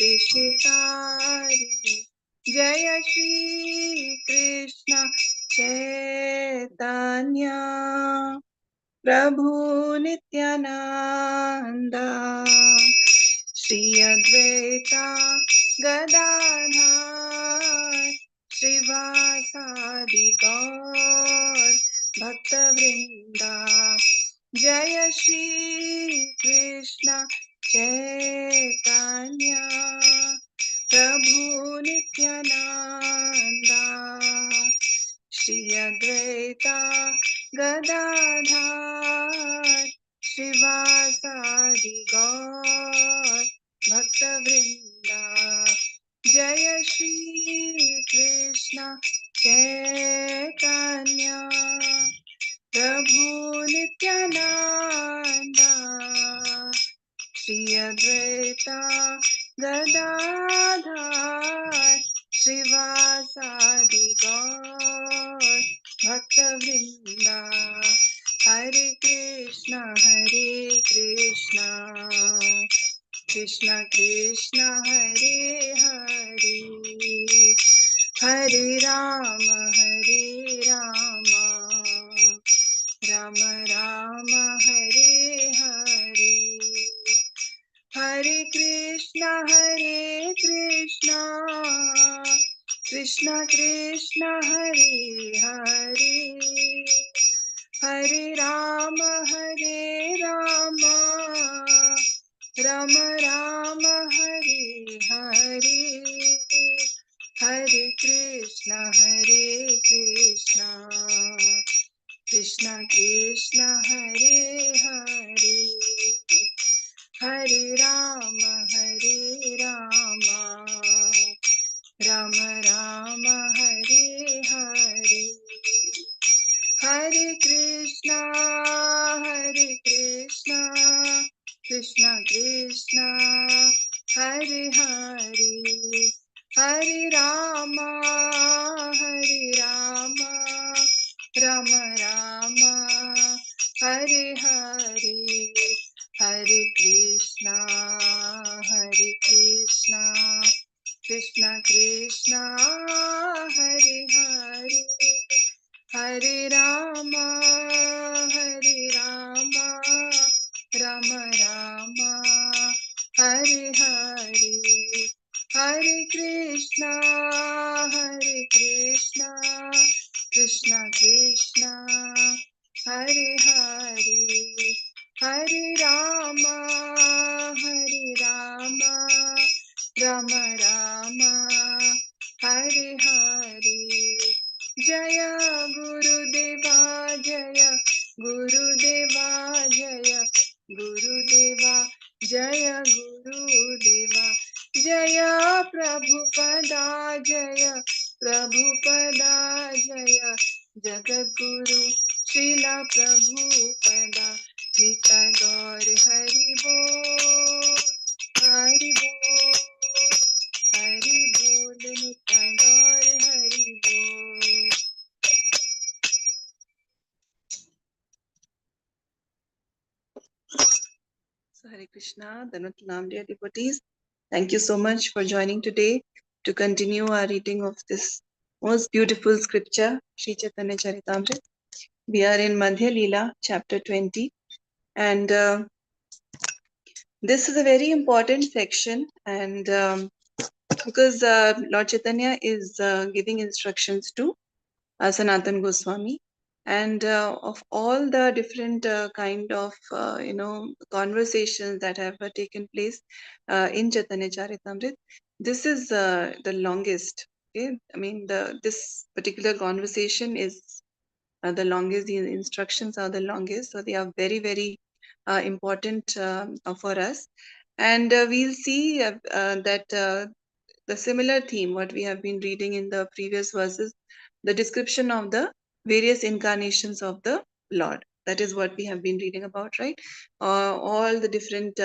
विषितारिणि जय श्री कृष्ण चैतन्य प्रभु नित्यानंद श्री अद्वैता गदाधर श्रीवासादि गौर भक्तवृंदा जय श्री कृष्ण चैतन्य प्रभु नित्यानंद श्री अद्वैता गदाधर श्रीवासादि गौर भक्तवृंदा जय श्री कृष्ण चैतन्य प्रभु नित्यानंद श्री अद्वैता गदाधर श्रीवासादि गौर भक्तवृंदा हरे कृष्ण कृष्ण कृष्ण हरे हरे हरे राम राम राम हरे हरे हरे कृष्ण कृष्ण कृष्ण हरे हरे हरे राम राम राम हरे हरे हरे कृष्ण कृष्ण कृष्ण हरे हरे हरे राम राम राम हरे हरे हरे कृष्ण कृष्ण कृष्ण हरे हरे हरे राम राम राम हरे हरे हरे कृष्ण कृष्ण कृष्ण हरे हरे हरे राम राम राम हरे हरे हरे कृष्ण कृष्ण कृष्ण हरे हरे हरे राम राम राम हरे हरे जय गुरुदेवा जय गुरुदेवा जय गुरुदेवा जय गुरुदेवा जय प्रभुपदा जय प्रभुपदा जय जगद्गुरु श्रीला प्रभुपदा नित गौर हरि बोल हरि बोल हरि बोल नित गौर हरि बोल। So Hare Krishna, Dhanutlam dear devotees. Thank you so much for joining today to continue our reading of this most beautiful scripture, Sri Chaitanya Charitamrita. We are in Madhya Lila, chapter 20, and this is a very important section, and because Lord Chaitanya is giving instructions to Sanatan Goswami, and of all the different kind of conversations that have taken place in Chaitanya Charitamrita, this is the longest. Okay, I mean this particular conversation is the longest. The instructions are the longest, so they are very very important for us, and we'll see that the similar theme what we have been reading in the previous verses, the description of the various incarnations of the Lord. That is what we have been reading about, right? All the different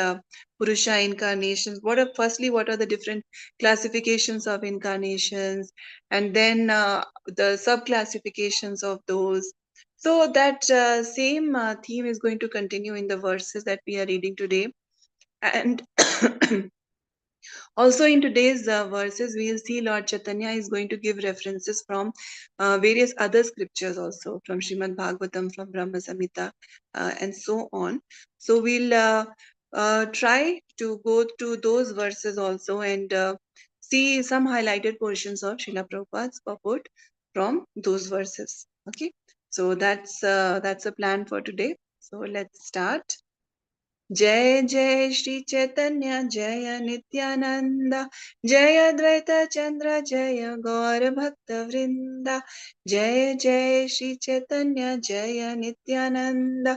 Purusha incarnations. Firstly, what are the different classifications of incarnations, and then the sub classifications of those. So that same theme is going to continue in the verses that we are reading today, and Also, in today's verses, we will see Lord Chaitanya is going to give references from various other scriptures also, from Srimad Bhagavatam, from Brahma Samhita, and so on. So we'll try to go to those verses also and see some highlighted portions of Srila Prabhupada's purport from those verses. Okay, so that's a plan for today. So let's start. जय जय श्री चैतन्य जय नित्यानंद जय अद्वैत चंद्र जय गौर भक्त वृंदा जय जय श्री चैतन्य जय नित्यानंद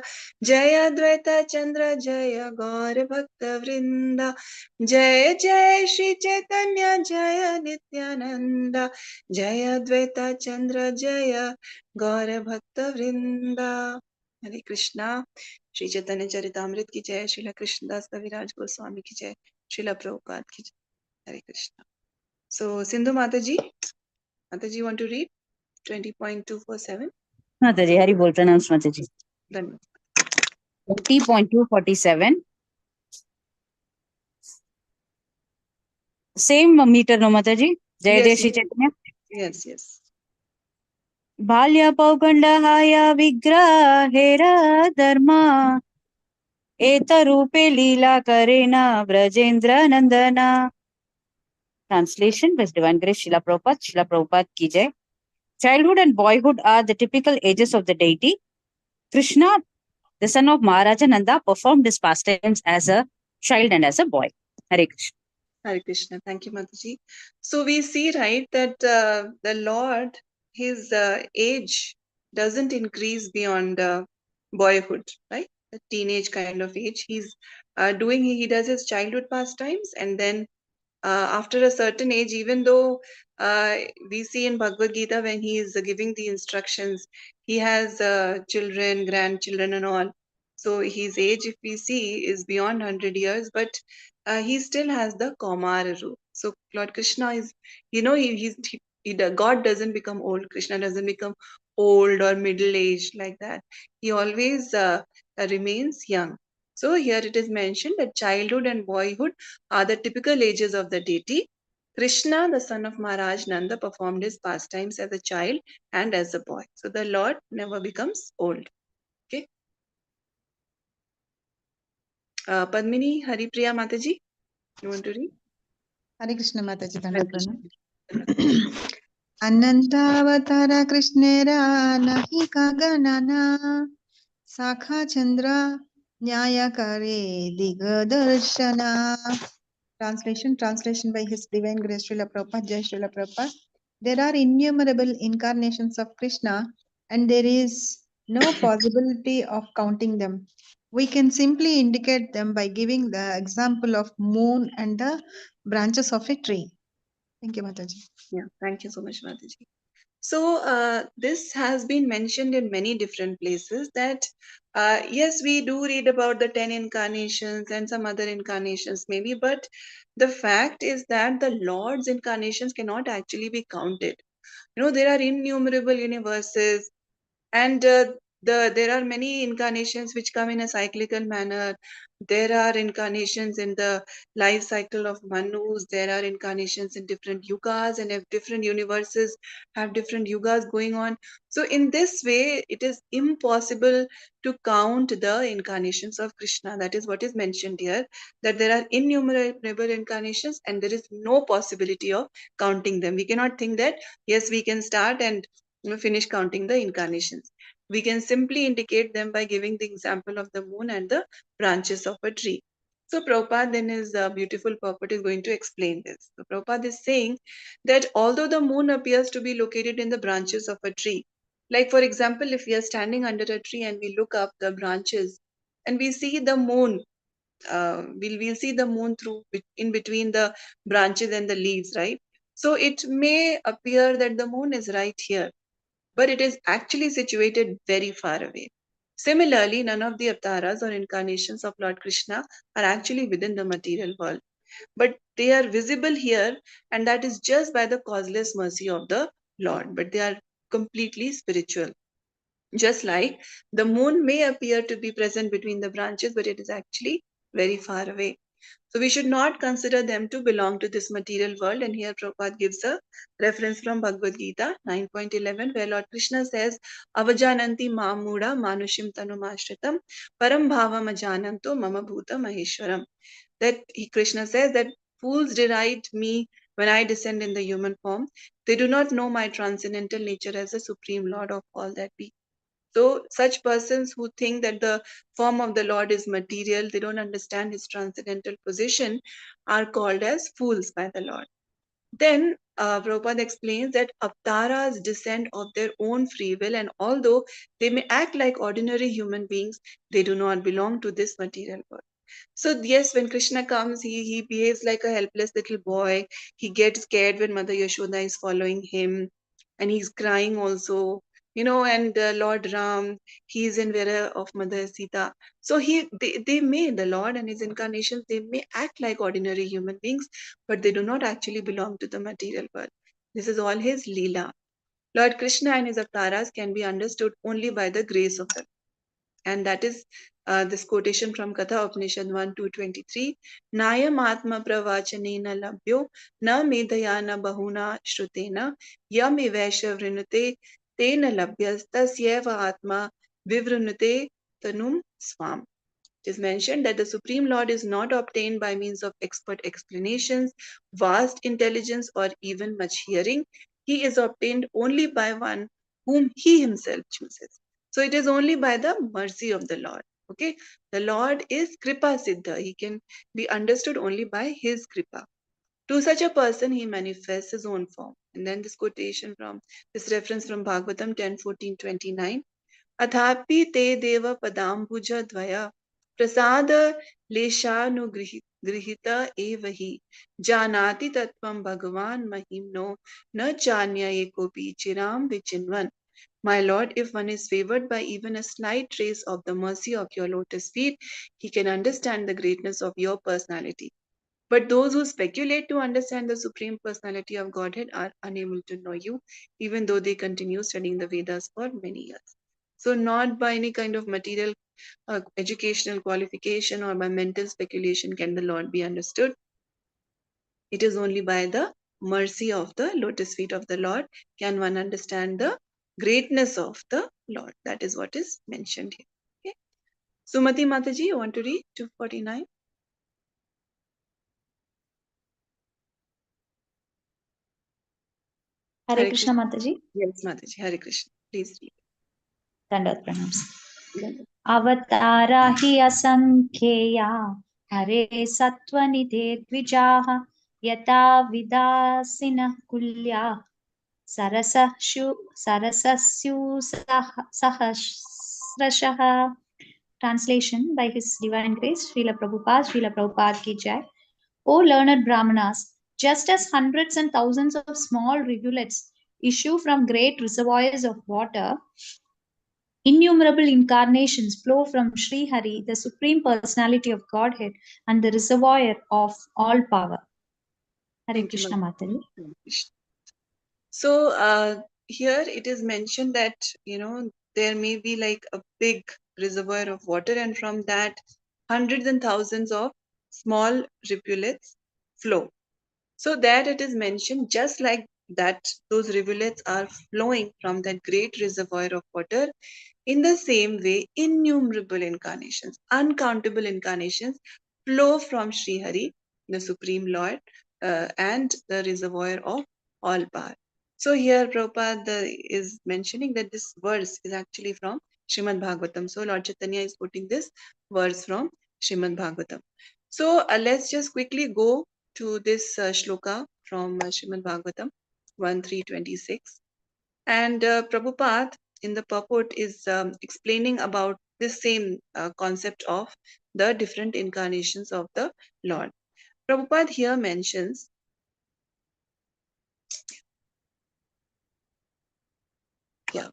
जय अद्वैत चंद्र जय गौर भक्त वृंदा जय जय श्री चैतन्य जय नित्यानंद जय अद्वैत चंद्र जय गौर भक्त वृंदा। हरे कृष्णा। श्री चैतन्य चरितामृत की जय, श्रीला कृष्णदास कविराज गोस्वामी की जय, श्रीला प्रभुपाद की जय। हरे Krishna. So Sindhu Mataji, Mataji want to read 20.247? Mataji, Hari bol pronounce Mataji. Done. 20.247. Same meter no Mataji? Jai Jai Shri Chaitanya? Yes, yes. Bhalya Paugandahaya Vigrahera Dharma Eta Rupe Lila Karena Brajendra Nandana. Translation by Divine Grace Srila Prabhupada ki jai. Childhood and boyhood are the typical ages of the deity. Krishna, the son of Maharaja Nanda, performed his pastimes as a child and as a boy. Hare Krishna. Hare Krishna. Thank you, Mataji. So we see, right, that the Lord, his age doesn't increase beyond boyhood, right? The teenage kind of age. He's he does his childhood pastimes, and then after a certain age, even though we see in Bhagavad Gita when he is giving the instructions, he has children, grandchildren, and all. So his age, if we see, is beyond 100 years, but he still has the Kaumara root. So Lord Krishna is, God doesn't become old. Krishna doesn't become old or middle aged like that. He always remains young. So here it is mentioned that childhood and boyhood are the typical ages of the deity. Krishna, the son of Maharaj Nanda, performed his pastimes as a child and as a boy. So the Lord never becomes old. Okay. Padmini, Haripriya Mataji, you want to read? Hare Krishna Mataji Dhanapana. Anantavatara Krishnera nahi kaganana Sakha Chandra Nyayakare Digadarshana. Translation by His Divine Grace Srila Prabhupada, Jai Srila Prabhupada. There are innumerable incarnations of Krishna and there is no possibility of counting them. We can simply indicate them by giving the example of moon and the branches of a tree. Thank you, Mataji. Yeah, thank you so much, Mataji. So this has been mentioned in many different places that yes, we do read about the 10 incarnations and some other incarnations maybe, but the fact is that the Lord's incarnations cannot actually be counted. There are innumerable universes, and there are many incarnations which come in a cyclical manner. There are incarnations in the life cycle of Manus. There are incarnations in different yugas, and if different universes have different yugas going on. So in this way, it is impossible to count the incarnations of Krishna. That is what is mentioned here, that there are innumerable incarnations and there is no possibility of counting them. We cannot think that yes, we can start and finish counting the incarnations. We can simply indicate them by giving the example of the moon and the branches of a tree. So Prabhupada in his beautiful purport is going to explain this. So Prabhupada is saying that although the moon appears to be located in the branches of a tree, like for example, if we are standing under a tree and we look up the branches and we see the moon, we'll see the moon through in between the branches and the leaves, right? So it may appear that the moon is right here, but it is actually situated very far away. Similarly, none of the avatars or incarnations of Lord Krishna are actually within the material world, but they are visible here, and that is just by the causeless mercy of the Lord, but they are completely spiritual. Just like the moon may appear to be present between the branches, but it is actually very far away. So we should not consider them to belong to this material world. And here Prabhupada gives a reference from Bhagavad Gita 9.11, where Lord Krishna says, Avajananti mamuda manushim tanumashritam param bhavam ajananto mama bhuta maheshwaram. That Krishna says that fools deride me when I descend in the human form. They do not know my transcendental nature as the supreme Lord of all that be. So, such persons who think that the form of the Lord is material, they don't understand his transcendental position, are called as fools by the Lord. Then, Prabhupada explains that avatars descend of their own free will, and although they may act like ordinary human beings, they do not belong to this material world. So yes, when Krishna comes, he behaves like a helpless little boy. He gets scared when Mother Yashoda is following him, and he's crying also. And Lord Ram, he is in Vera of Mother Sita. So they may, the Lord and his incarnations, they may act like ordinary human beings, but they do not actually belong to the material world. This is all his Lila. Lord Krishna and his avatars can be understood only by the grace of the. And that is this quotation from Katha Upanishad 1:223. Nayam atma pravachanena labhyo na medayana bahuna shrutena yam ivesha vrinute tena labhyas tasyeva atma vivrunute tanum swam. It is mentioned that the Supreme Lord is not obtained by means of expert explanations, vast intelligence, or even much hearing. He is obtained only by one whom he himself chooses. So it is only by the mercy of the Lord. Okay, the Lord is Kripa Siddha. He can be understood only by his Kripa. To such a person, he manifests his own form. And then this quotation from this reference from Bhagavatam 10:14-29. अथापि ते देव पदाम्बुज द्वय प्रसाद लेशानुगृहीत एव हि जानाति तत्त्वं भगवान् महिम्नो न चान्य एकोऽपि चिरां विचिन्वन्. My Lord, if one is favored by even a slight trace of the mercy of your lotus feet, he can understand the greatness of your personality. But those who speculate to understand the supreme personality of Godhead are unable to know you, even though they continue studying the Vedas for many years. So, not by any kind of material educational qualification or by mental speculation can the Lord be understood. It is only by the mercy of the lotus feet of the Lord can one understand the greatness of the Lord. That is what is mentioned here. Okay. Sumati Mataji, you want to read 249? Hare Krishna Mataji. Yes, Mataji. Hare Krishna. Please read. Dandavat pranams. Avatara hi asankheya hare satvanite dvijaha yata vidasina kulya sarasasyu sahasrashah. Translation by His Divine Grace, Srila Prabhupada ki jai. O learned Brahmanas, just as hundreds and thousands of small rivulets issue from great reservoirs of water, innumerable incarnations flow from Sri Hari, the Supreme Personality of Godhead and the reservoir of all power. Hare Krishna Mataji. So here it is mentioned that there may be like a big reservoir of water, and from that hundreds and thousands of small rivulets flow. So that it is mentioned just like that those rivulets are flowing from that great reservoir of water. In the same way, innumerable incarnations, uncountable incarnations flow from Sri Hari, the Supreme Lord, and the reservoir of all power. So here Prabhupada is mentioning that this verse is actually from Srimad Bhagavatam. So Lord Chaitanya is putting this verse from Srimad Bhagavatam. So let's just quickly go to this shloka from Srimad Bhagavatam 1:326. And Prabhupada in the purport is explaining about this same concept of the different incarnations of the Lord. Prabhupada here mentions,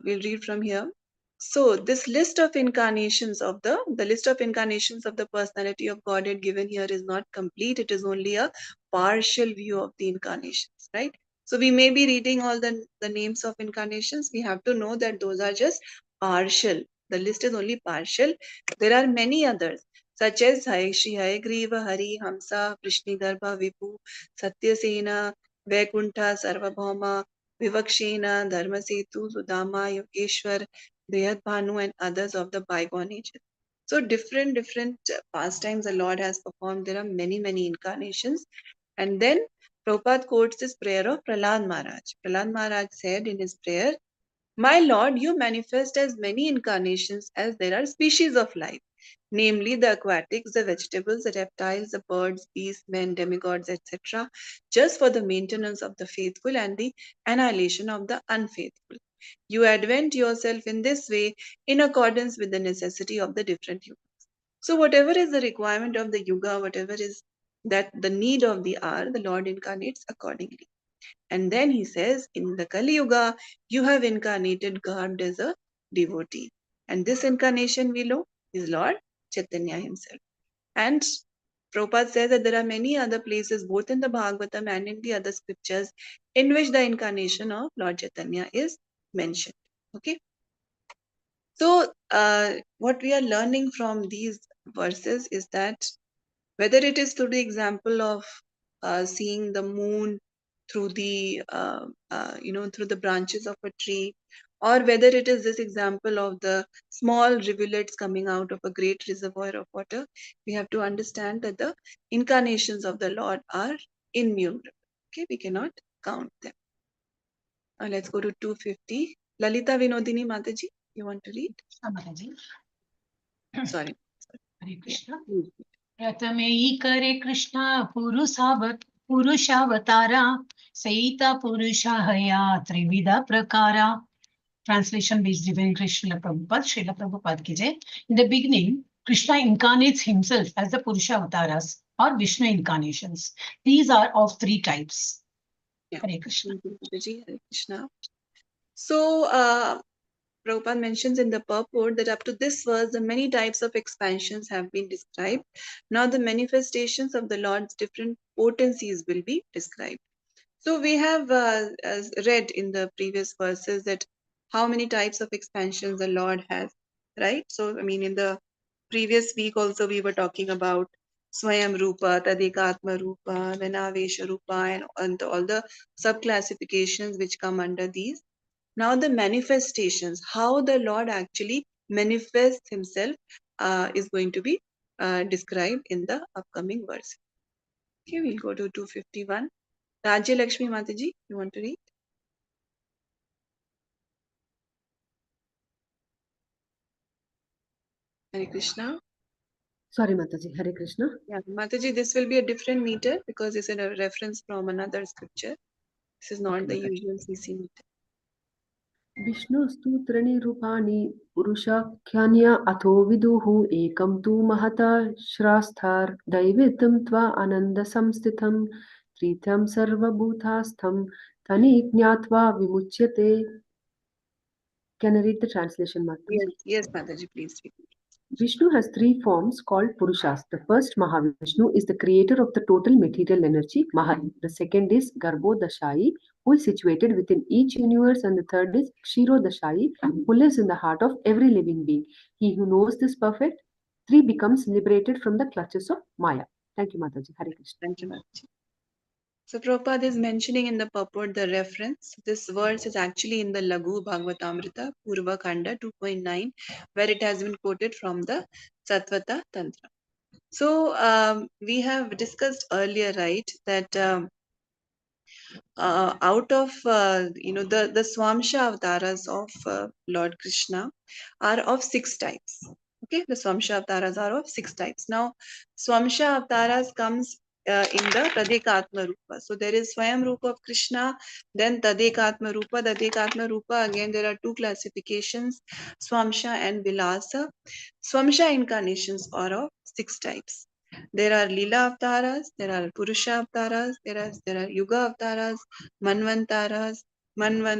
we'll read from here. So this list of incarnations of the list of incarnations of the personality of Godhead given here is not complete. It is only a partial view of the incarnations, right? So we may be reading all the names of incarnations. We have to know that those are just partial. The list is only partial. There are many others. such as Shri Hayagriva, Hari, Hamsa, Prishnigarbha, Vipu, Satyasena, Vaikuntha, Sarvabhauma, Vivakshena, Dharmasetu, Sudama, Yogeshwar, Brihad Bhanu, and others of the bygone ages. So different pastimes the Lord has performed. There are many incarnations. And then Prabhupada quotes this prayer of Prahlad Maharaj. Prahlad Maharaj said in his prayer, "My Lord, you manifest as many incarnations as there are species of life, namely the aquatics, the vegetables, the reptiles, the birds, beasts, men, demigods, etc., just for the maintenance of the faithful and the annihilation of the unfaithful. You advent yourself in this way in accordance with the necessity of the different yugas." So whatever is the requirement of the yuga, whatever is that the need of the hour, the Lord incarnates accordingly. And then he says, in the Kali Yuga, you have incarnated garbed as a devotee. And this incarnation we know is Lord Chaitanya himself. And Prabhupada says that there are many other places, both in the Bhagavatam and in the other scriptures, in which the incarnation of Lord Chaitanya is mentioned. Okay. So, what we are learning from these verses is that whether it is through the example of seeing the moon through the through the branches of a tree, or whether it is this example of the small rivulets coming out of a great reservoir of water, we have to understand that the incarnations of the Lord are innumerable. Okay, we cannot count them. Let's go to 250. Lalita Vinodini Mataji, you want to read? Mataji. Sorry. Hare Krishna. Yeah. प्रथमेयी करे कृष्णा पुरुषावतारा सहिता पुरुषा हया त्रिविधा प्रकारा. Translation by Divine Krishna Prabhupada, Srila Prabhupada ki jai. In the beginning, Krishna incarnates himself as the Purusha avatars or Vishnu incarnations. These are of three types. Yeah. Hare Krishna. Hare Krishna. So, Prabhupada mentions in the purport that up to this verse, the many types of expansions have been described. Now, the manifestations of the Lord's different potencies will be described. So, we have read in the previous verses that how many types of expansions the Lord has, right? So, I mean, in the previous week also, we were talking about Swayam Rupa, Tadekatma Rupa, then Avesha Rupa, and all the sub-classifications which come under these. Now, the manifestations, how the Lord actually manifests himself, is going to be described in the upcoming verse. Okay, we'll go to 251. Rajya Lakshmi Mataji, you want to read? Hare Krishna. Sorry, Mataji. Hare Krishna. Yeah, Mataji, this will be a different meter because it's a reference from another scripture. This is not the usual CC meter. विष्णुस्तु त्रीणि रूपाणि पुरुषाख्यान्या अथो विदुः एकं तु महता श्रास्थार् दैवेतं त्वा आनन्दसंस्थितं त्रिथं सर्वभूतास्थं तनि ज्ञात्वा विमुच्यते. Can I read the translation, Mataji? Yes, Mataji, please read. Vishnu has three forms called Purushas. The first, Mahavishnu, is the creator of the total material energy, Mahari. The second is Garbhodashayi, who is situated within each universe. And the third is Kshirodashayi, who lives in the heart of every living being. He who knows this perfect, three becomes liberated from the clutches of Maya. Thank you, Mataji. Hare Krishna. Thank you, Mataji. So Prabhupada is mentioning in the purport the reference. This verse is actually in the Laghu Bhagavatamrita, Purva Khanda 2.9, where it has been quoted from the Satvata Tantra. So we have discussed earlier, right, that out of the Swamsha avatars of Lord Krishna are of 6 types. Okay, the Swamsha avatars are of 6 types. Now, Swamsha avatars comes in the Tadekatma Rupa. So there is Swayam Rupa of Krishna, then Tadekatma Rupa. Tadekatma Rupa, again there are 2 classifications, Swamsha and Vilasa. Swamsha incarnations are of 6 types. There are Lila avatars, there are Purusha avatars, there are Yuga avatars, Manvantaras, Manvantara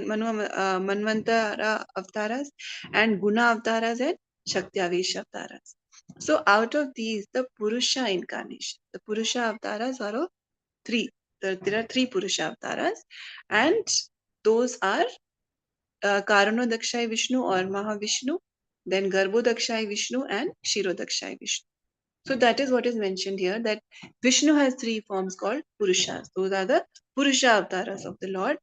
avatars, and Guna avatars and Shakti Avesha avatars. So out of these, the Purusha incarnation, the Purusha avatars are of 3. There are 3 Purusha avatars, and those are Karanodakshai Vishnu or Mahavishnu, then Garbhodakshai Vishnu and Kshirodakshai Vishnu. So that is what is mentioned here, that Vishnu has three forms called Purushas. Those are the Purusha avatars of the Lord.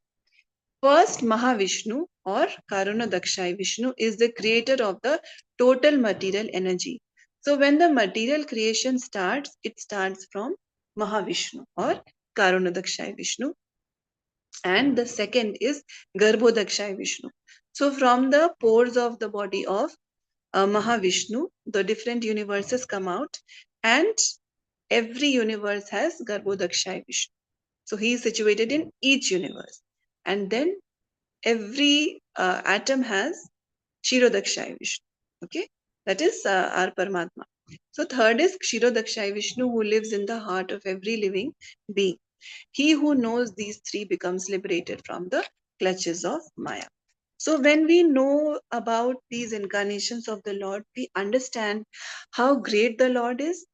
First, Mahavishnu or Karuna Dakshai Vishnu is the creator of the total material energy. So when the material creation starts, it starts from Mahavishnu or Karuna Dakshai Vishnu. And the second is Garbho Dakshai Vishnu. So from the pores of the body of Mahavishnu, the different universes come out, and every universe has Garbhodakshai Vishnu. So he is situated in each universe. And then every atom has Kshirodakshai Vishnu. Okay, that is our Paramatma. So third is Kshirodakshai Vishnu, who lives in the heart of every living being. He who knows these three becomes liberated from the clutches of Maya. So when we know about these incarnations of the Lord, we understand how great the Lord is,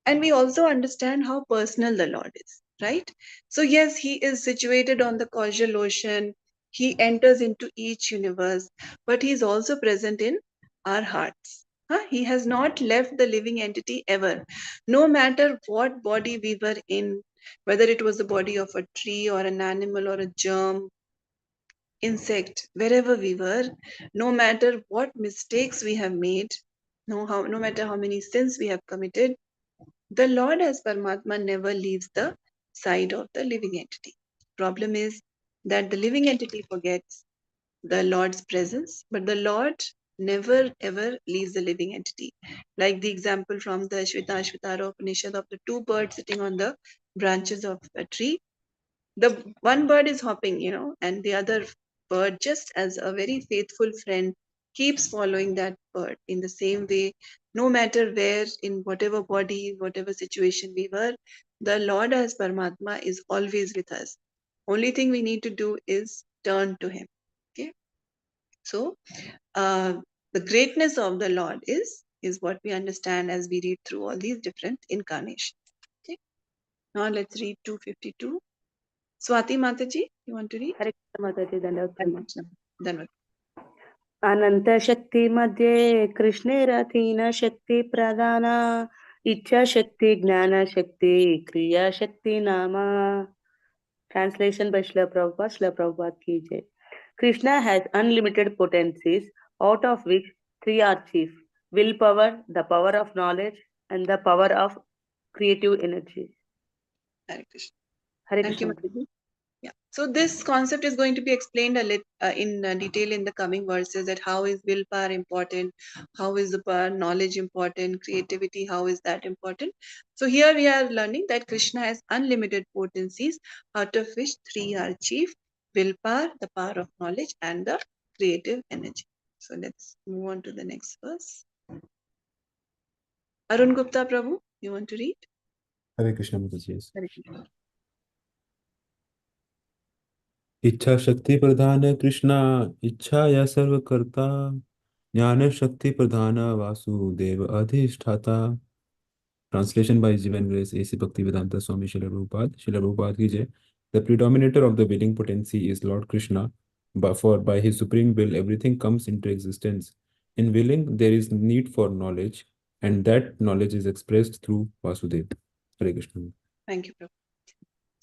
and we also understand how personal the Lord is, right? So yes, he is situated on the causal ocean. He enters into each universe, but he is also present in our hearts. He has not left the living entity ever. No matter what body we were in, whether it was the body of a tree or an animal or a germ, insect, wherever we were, no matter what mistakes we have made, no matter how many sins we have committed, the Lord as Paramatma never leaves the side of the living entity. Problem is that the living entity forgets the Lord's presence, but the Lord never ever leaves the living entity. Like the example from the Shvetashvatara Upanishad of the two birds sitting on the branches of a tree. The one bird is hopping, and the other bird, just as a very faithful friend, keeps following that bird. In the same way, no matter where, in whatever body, whatever situation we were, the Lord as Paramatma is always with us. Only thing we need to do is turn to him. Okay, so the greatness of the Lord is what we understand as we read through all these different incarnations. Okay, now let's read 252. Swati Mataji, you want to read? Hare Krishna Mataji, Dandavad. Dhanavad. अनंत शक्ति मध्ये कृष्णे रथीन शक्ति प्रदान इच्छा शक्ति ज्ञान शक्ति क्रिया शक्ति नामा. Translation by Srila Prabhupada. Srila Prabhupada ki jai. Krishna has unlimited potencies, out of which three are chief: willpower, the power of knowledge, and the power of creative energy. Hare Krishna. Hare Thank you, Krishna. Mataji. Yeah. So this concept is going to be explained in detail in the coming verses, that how is willpower important, how is the power knowledge important, creativity, how is that important. So here we are learning that Krishna has unlimited potencies, out of which three are chief: willpower, the power of knowledge, and the creative energy. So let's move on to the next verse. Arun Gupta Prabhu, you want to read? Hare Krishna Mataji. Hare Krishna. इच्छा शक्ति प्रधान कृष्णा इच्छा या सर्व करता ज्ञान शक्ति प्रधान वासुदेव अधिष्ठाता. Translation by His Divine Grace A.C. Bhaktivedanta Swami Srila Prabhupada. Srila Prabhupada ki jai. The predominator of the willing potency is Lord Krishna, but by his supreme will everything comes into existence. In willing there is need for knowledge, and that knowledge is expressed through Vasudev. Hare Krishna. Thank you, Prabhu.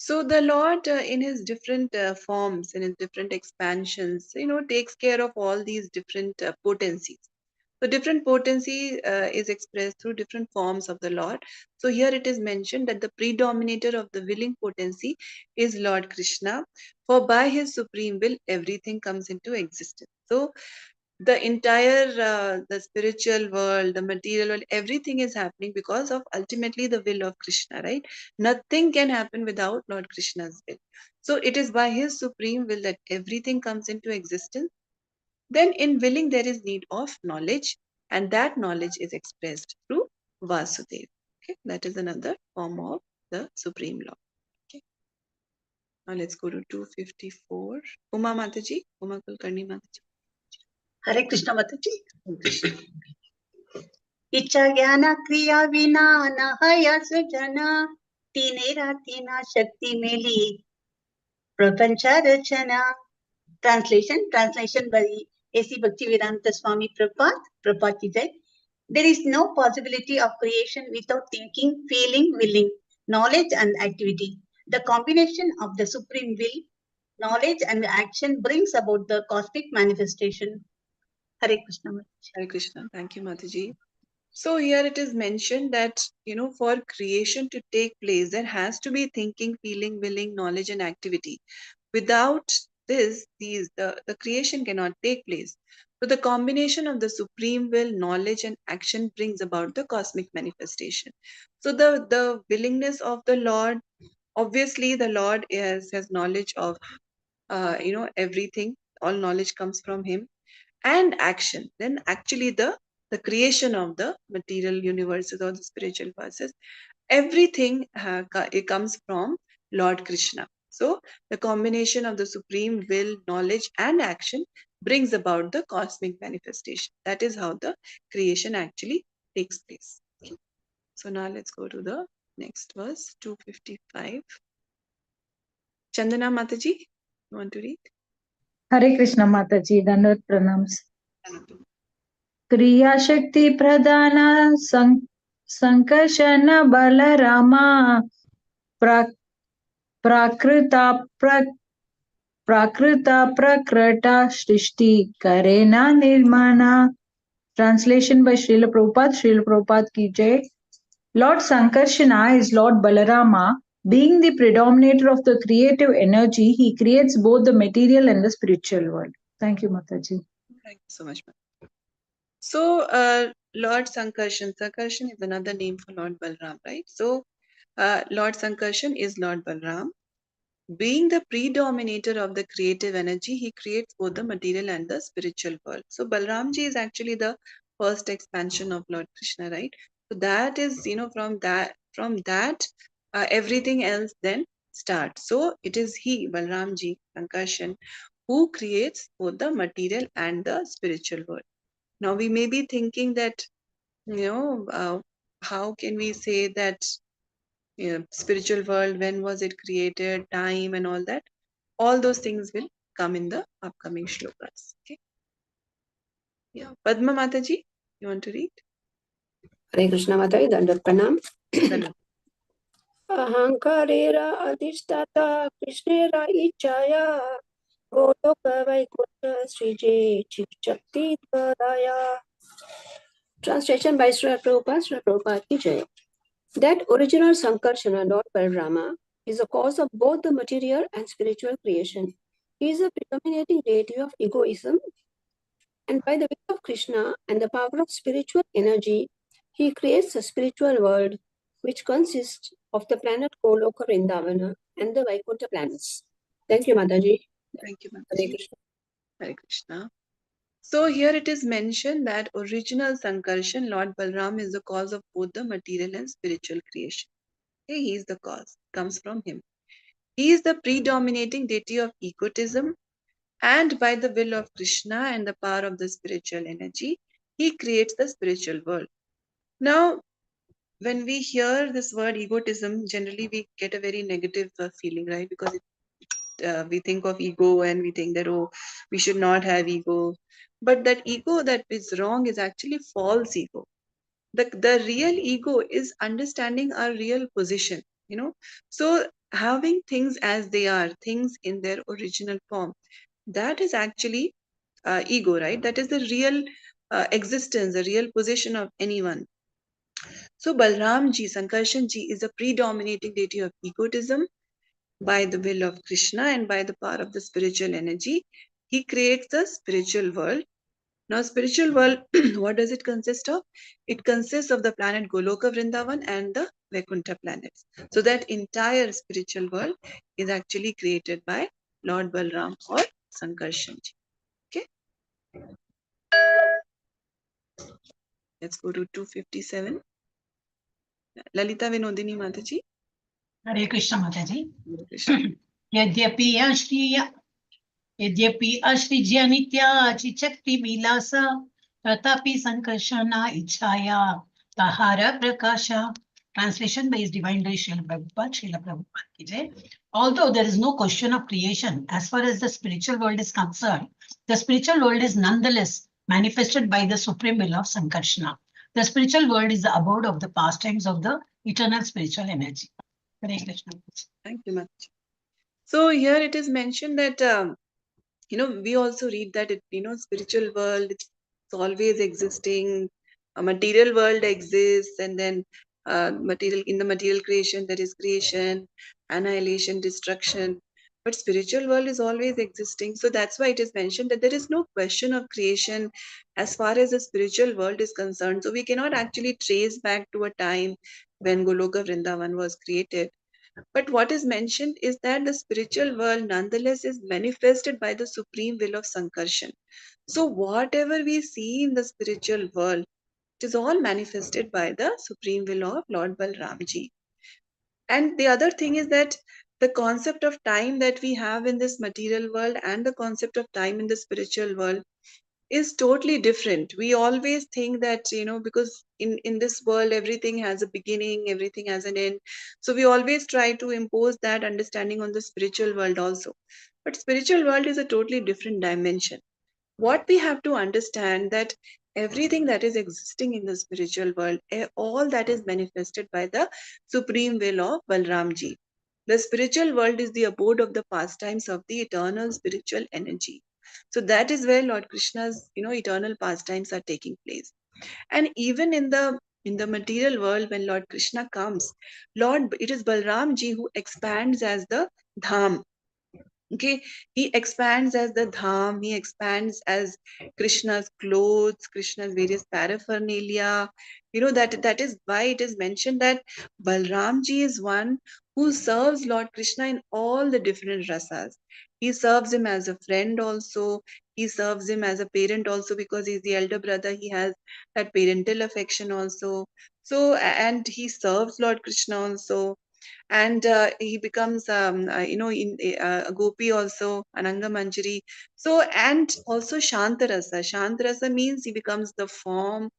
So the Lord, in his different forms, in his different expansions, takes care of all these different potencies. So different potency is expressed through different forms of the Lord. So here it is mentioned that the predominator of the willing potency is Lord Krishna, for by his supreme will everything comes into existence. So the entire the spiritual world, the material world, everything is happening because of ultimately the will of Krishna, right? Nothing can happen without Lord Krishna's will. So it is by his supreme will that everything comes into existence. Then in willing there is need of knowledge, and that knowledge is expressed through Vasudev. Okay, that is another form of the supreme law. Okay, now let's go to 254. Uma Mataji, Uma Kulkarni Mataji. हरे कृष्ण माताजी. इच्छा ज्ञान क्रिया विना न हया सृजना तीने राती ना शक्ति मेली प्रपंच रचना. Translation by A.C. Bhaktivedanta Swami Prabhupada. Prabhupada ki jai. There is no possibility of creation without thinking, feeling, willing, knowledge and activity. The combination of the supreme will, knowledge and action brings about the cosmic manifestation. Hare Krishna. Hare Krishna. Thank you, Mataji. So here it is mentioned that, for creation to take place, there has to be thinking, feeling, willing, knowledge, and activity. Without this, the creation cannot take place. So the combination of the supreme will, knowledge, and action brings about the cosmic manifestation. So the willingness of the Lord, obviously the Lord has knowledge of everything. All knowledge comes from him, and action. Then actually the creation of the material universes or the spiritual verses, everything it comes from Lord Krishna. So the combination of the supreme will, knowledge, and action brings about the cosmic manifestation. That is how the creation actually takes place. Okay. So now let's go to the next verse, 255. Chandana Mataji, you want to read? Hare Krishna Mataji, Dandavat Pranams. क्रिया शक्ति प्रदान संकर्षण बलरामा प्राकृता प्रकृता सृष्टि करेना निर्माणा. Translation by Srila Prabhupada ki jai. Lord Sankarshana is Lord Balarama. Being the predominator of the creative energy, he creates both the material and the spiritual world. Thank you, Mataji. Thank you so much, ma'am. So, Lord Sankarshan. Sankarshan is another name for Lord Balram, right? So, Lord Sankarshan is Lord Balram. Being the predominator of the creative energy, he creates both the material and the spiritual world. So, Balramji is actually the first expansion of Lord Krishna, right? So, that is, from that, everything else then starts. So, it is he, Balramji, Sankarshan, who creates both the material and the spiritual world. Now, we may be thinking that, how can we say that spiritual world, when was it created, time and all that? All those things will come in the upcoming shlokas. Okay. Yeah. Padma Mataji, you want to read? Hare Krishna Mataji, Dandavat Pranam. Dandavat. Ahankarera adhishtata Krishnera ichaya Goloka Vaikuntha Srije Chikshakti Dvaraya. Translation by Srila Prabhupada ki jai. That original Sankarshana, Lord Balrama, is the cause of both the material and spiritual creation. He is a predominating deity of egoism, and by the will of Krishna and the power of spiritual energy, he creates a spiritual world which consists of the planet Goloka Vrindavana and the Vaikuntha planets. Thank you, Mataji. Thank you, Hare Mataji. Krishna. Hare Krishna. So here it is mentioned that original Sankarshan, Lord Balram, is the cause of both the material and spiritual creation. Okay, he is the cause. Comes from him. He is the predominating deity of egotism, and by the will of Krishna and the power of the spiritual energy, he creates the spiritual world. Now, when we hear this word egotism, generally we get a very negative feeling, right? Because we think of ego and we think that, oh, we should not have ego. But that ego that is wrong is actually false ego. The real ego is understanding our real position, So having things as they are, things in their original form, that is actually ego, right? That is the real existence, the real position of anyone. So Balramji, Sankarshanji is a predominating deity of egotism. By the will of Krishna and by the power of the spiritual energy, he creates the spiritual world. Now, spiritual world, what does it consist of? It consists of the planet Goloka Vrindavan and the Vaikuntha planets. So that entire spiritual world is actually created by Lord Balram or Sankarshanji. Okay. Let's go to 257. Lalita Vinodini Mataji. Hare Krishna Mataji. Hare Krishna. यद्यपि अश्रिज्य नित्या चिचक्ति विलासा तथापि संकर्षणा इच्छाया तहार प्रकाशा. Translation by His Divine Grace Srila Prabhupada ki jai. Although there is no question of creation as far as the spiritual world is concerned, the spiritual world is nonetheless manifested by the supreme will of Sankarshana. The spiritual world is the abode of the pastimes of the eternal spiritual energy. Hare Krishna. Thank you, Mataji. So here it is mentioned that we also read that spiritual world, it's always existing. A material world exists, and then material in the material creation there is creation, annihilation, destruction. But spiritual world is always existing. So that's why it is mentioned that there is no question of creation as far as the spiritual world is concerned. So we cannot actually trace back to a time when Goloka Vrindavan was created. But what is mentioned is that the spiritual world nonetheless is manifested by the supreme will of Sankarshan. So whatever we see in the spiritual world, it is all manifested by the supreme will of Lord Balramji. And the other thing is that the concept of time that we have in this material world and the concept of time in the spiritual world is totally different. We always think that, because in this world, everything has a beginning, everything has an end. So we always try to impose that understanding on the spiritual world also. But spiritual world is a totally different dimension. What we have to understand that everything that is existing in the spiritual world, all that is manifested by the supreme will of Balramji. The spiritual world is the abode of the pastimes of the eternal spiritual energy. So that is where Lord Krishna's, eternal pastimes are taking place. And even in the material world, when Lord Krishna comes, it is Balramji who expands as the Dham. Okay, he expands as the Dham, he expands as Krishna's clothes, Krishna's various paraphernalia. That is why it is mentioned that Balramji is one who serves Lord Krishna in all the different rasas. He serves him as a friend also, he serves him as a parent also, because he's the elder brother, he has that parental affection also. So, and he serves Lord Krishna also, and he becomes in a gopi also, Ananga Manjari. So, and also Shantarasa means he becomes the form,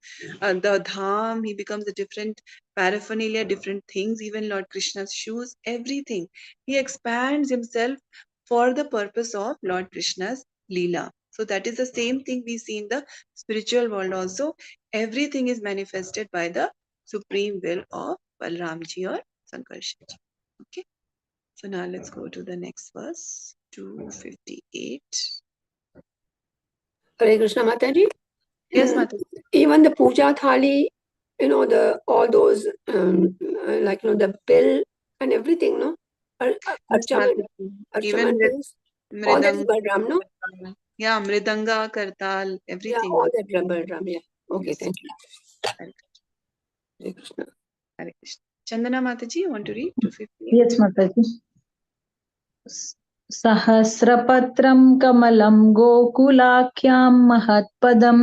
the dham, he becomes the different paraphernalia, different things, even Lord Krishna's shoes, everything. He expands himself for the purpose of Lord Krishna's Lila. So that is the same thing we see in the spiritual world also. Everything is manifested by the supreme will of Balramji or Sankarshanji. Okay. So now let's go to the next verse, 258. Hare Krishna Mataji. Yes, Mata. Even the puja thali, all those the bell and everything, no? Yes, Mata. Even all that is Mridanga. Balram, no? Yeah, Mridanga, Kartal, everything. Yeah, all that Balram, yeah. Okay, Yes. thank you. Hare Krishna. Hare Krishna. Chandana Mataji, you want to read 258? Yes, Mataji. सहस्रपत्रं कमलं गोकुलाख्यां महत्पदं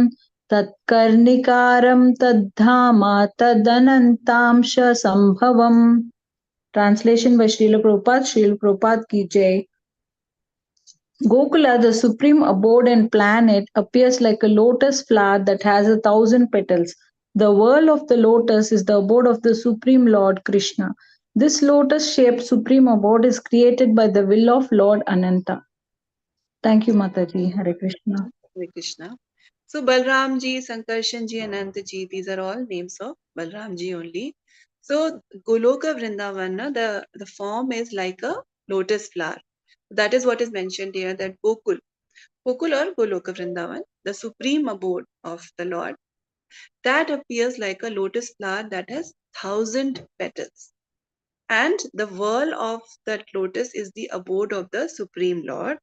तत्कर्णिकारं तद्धामा तदनन्तांश संभवम्. Translation by Srila Prabhupada ki jai. Gokula, the supreme abode and planet, appears like a lotus flower that has 1,000 petals. The whirl of the lotus is the abode of the Supreme Lord Krishna. This lotus-shaped supreme abode is created by the will of Lord Ananta. Thank you, Mataji. Hare Krishna. Hare Krishna. So Balramji, Sankarshanji, Anantaji, these are all names of Balramji only. So Goloka Vrindavana, the form is like a lotus flower. That is what is mentioned here, that Gokul or Goloka Vrindavan, the supreme abode of the Lord, that appears like a lotus flower that has 1,000 petals. And the whirl of that lotus is the abode of the Supreme Lord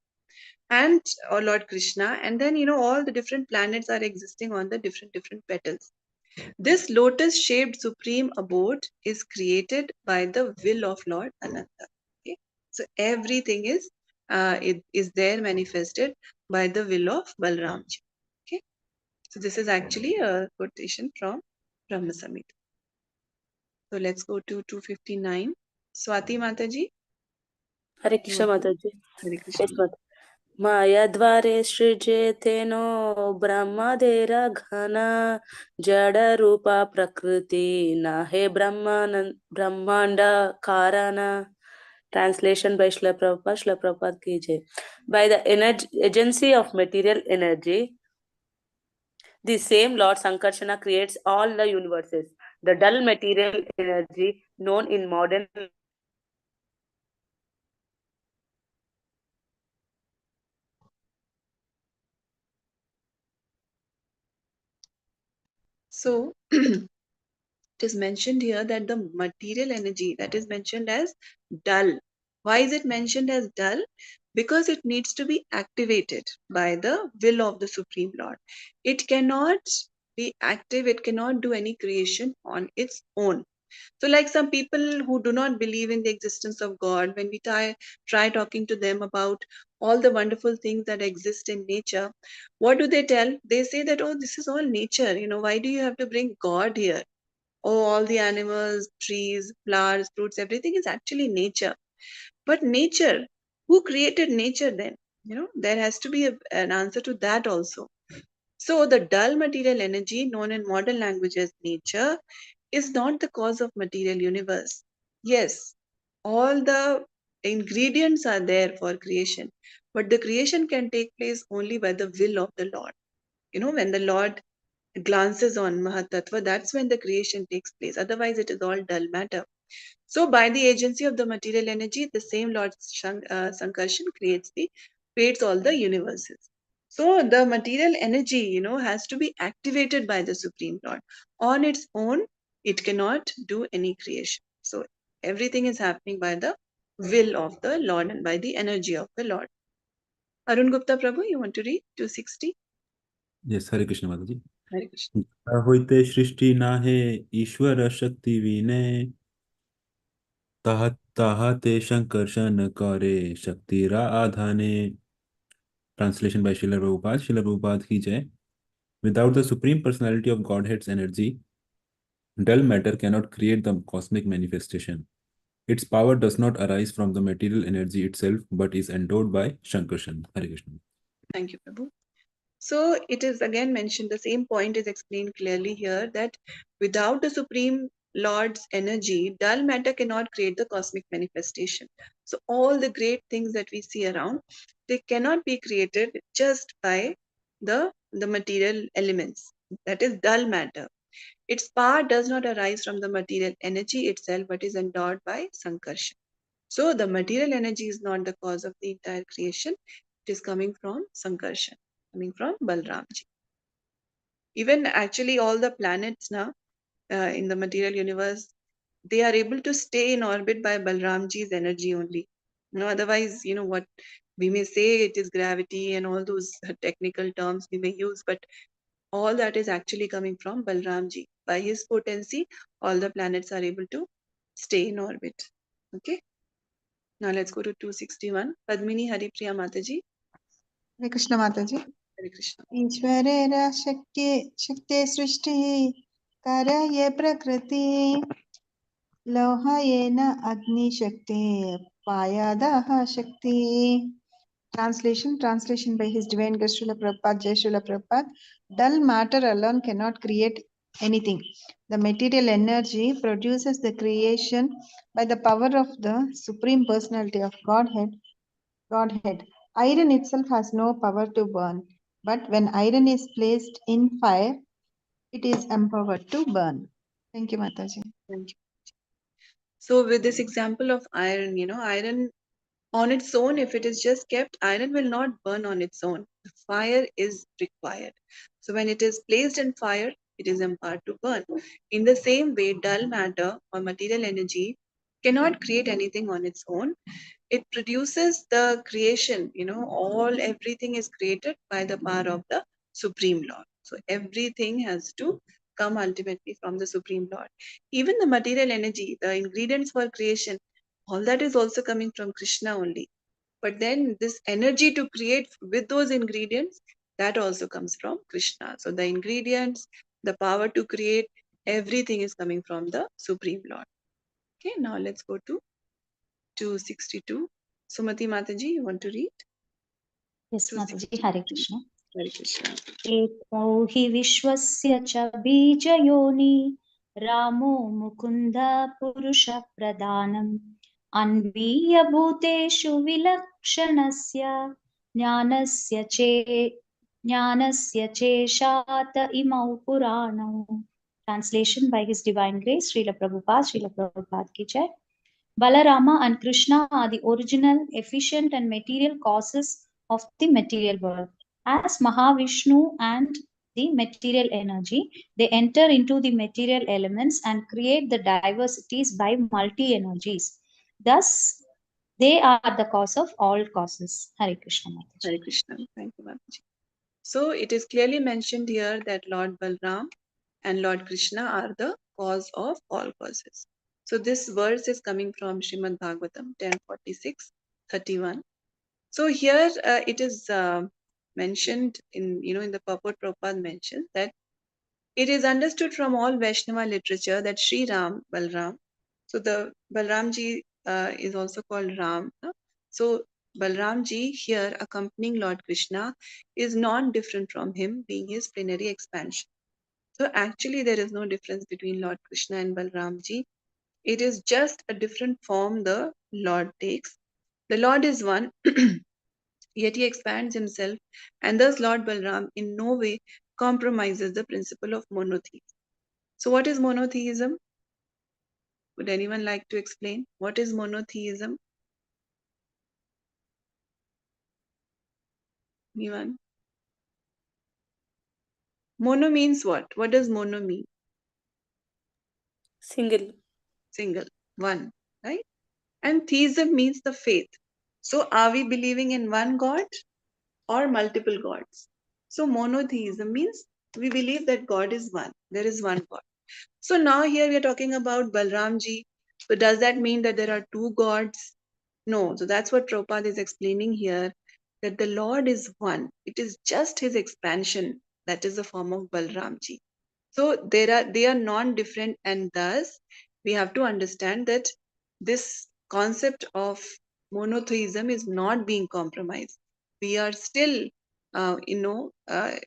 and or Lord Krishna. And then, all the different planets are existing on the different petals. This lotus shaped supreme abode is created by the will of Lord Ananta. Okay? So everything is there manifested by the will of Balramji. Okay? So this is actually a quotation from Brahma Samhita. So let's go to 259. Swati Mataji. Hare Krishna Mataji. Hare Krishna. Yes, Mataji. मायाद्वारे सृजेतेनो ब्रह्मदेरा घना जड़ रूपा प्रकृति न हे ब्रह्मांड कारण. Translation by Srila Prabhupada ki jai. By the agency of material energy, The same Lord Sankarshana creates all the universes. The dull material energy known in modern So it is mentioned here that the material energy that is mentioned as dull. Why is it mentioned as dull? Because it needs to be activated by the will of the Supreme Lord. It cannot be active, it cannot do any creation on its own. So, like some people who do not believe in the existence of God, when we try talking to them about all the wonderful things that exist in nature, what do they tell? They say that, oh, this is all nature. Why do you have to bring God here? Oh, all the animals, trees, flowers, fruits, everything is actually nature. But nature, who created nature then? There has to be an answer to that also. So, the dull material energy, known in modern language as nature, is not the cause of material universe. Yes, all the ingredients are there for creation, but the creation can take place only by the will of the Lord. When the Lord glances on Mahatattva, that's when the creation takes place. Otherwise, it is all dull matter. So, by the agency of the material energy, the same Lord Sankarshan creates all the universes. So, the material energy, has to be activated by the Supreme Lord. On its own, it cannot do any creation. So, everything is happening by the will of the Lord and by the energy of the Lord. Arun Gupta Prabhu, you want to read 260? Yes, Hare Krishna Mataji. Hare Krishna. होते सृष्टि नाहे ईश्वर शक्ति विने ताहते शंकर्षण करे शक्तिरा आधाने. Translation by Srila Prabhupada. Srila Prabhupada ki jai. Without the Supreme Personality of Godhead's energy, dull matter cannot create the cosmic manifestation. Its power does not arise from the material energy itself, but is endowed by Shankarshan. Hare Krishna. Thank you, Prabhu. So it is again mentioned, the same point is explained clearly here, that without the Supreme Lord's energy, dull matter cannot create the cosmic manifestation. So all the great things that we see around, they cannot be created just by the material elements. That is dull matter. Its power does not arise from the material energy itself, but is endowed by Sankarshan. So the material energy is not the cause of the entire creation. It is coming from Sankarshan, coming from Balramji. Even actually all the planets now in the material universe, they are able to stay in orbit by Balramji's energy only. Otherwise, what we may say, it is gravity and all those technical terms we may use, but all that is actually coming from Balramji. By his potency, all the planets are able to stay in orbit. Okay. Now let's go to 261. Padmini Haripriya Mataji. Hare Krishna Mataji. Hare Krishna. ईश्वरेण शक्ते सृष्टिः कारये प्रकृति लोहयेन अग्निशक्ते पायादाह शक्ति. Translation by His Divine Grace Srila Prabhupada, Jai Srila Prabhupada. Dull matter alone cannot create anything. The material energy produces the creation by the power of the Supreme Personality of Godhead. Iron itself has no power to burn, but when iron is placed in fire, it is empowered to burn. Thank you, Mataji. Thank you. So with this example of iron, iron on its own, if it is just kept, iron will not burn on its own. The fire is required. So when it is placed in fire, it is empowered to burn. In the same way, dull matter or material energy cannot create anything on its own. It produces the creation, everything is created by the power of the Supreme Lord. So everything has to come ultimately from the Supreme Lord. Even the material energy, the ingredients for creation, all that is also coming from Krishna only. But then this energy to create with those ingredients, that also comes from Krishna. So the ingredients, the power to create, everything is coming from the Supreme Lord. Okay, now let's go to 262. Sumati Mataji, you want to read? Yes, Mataji. Hare Krishna. Hare Krishna. एकौ हि विश्वस्य च बीजयोनि रामो मुकुन्द पुरुषः प्रधानम् अन्वीयभूतेषु विलक्षणस्य ज्ञानस्य ज्ञानस्य चेशात इमौ पुराणौ. Translation by His Divine Grace, Srila Prabhupada ki jai. Balarama and Krishna are the original, efficient and material causes of the material world. As Mahavishnu and the material energy, they enter into the material elements and create the diversities by multi-energies. Thus, they are the cause of all causes. Hare Krishna Mataji. Hare Krishna. Thank you, Mataji. So it is clearly mentioned here that Lord Balram and Lord Krishna are the cause of all causes. So this verse is coming from Srimad Bhagavatam 10:46-31. So here it is mentioned in the purport. Prabhupada mentioned that it is understood from all Vaishnava literature that Sri Ram, Balram, so the Balramji is also called Ram. So Balramji here accompanying Lord Krishna is non-different from him, being his plenary expansion. So actually there is no difference between Lord Krishna and Balramji. It is just a different form the Lord takes. The Lord is one, yet he expands himself, and thus Lord Balram in no way compromises the principle of monotheism. So what is monotheism? Would anyone like to explain? What is monotheism? Anyone? Mono means what? What does mono mean? Single. Single, one, right? And theism means the faith. So are we believing in one God or multiple gods? So monotheism means we believe that God is one. There is one God. So now here we are talking about Balramji. So does that mean that there are two gods? No. So that's what Prabhupada is explaining here, that the Lord is one. It is just his expansion that is the form of Balramji. So they are non-different, and thus we have to understand that this concept of monotheism is not being compromised. We are still,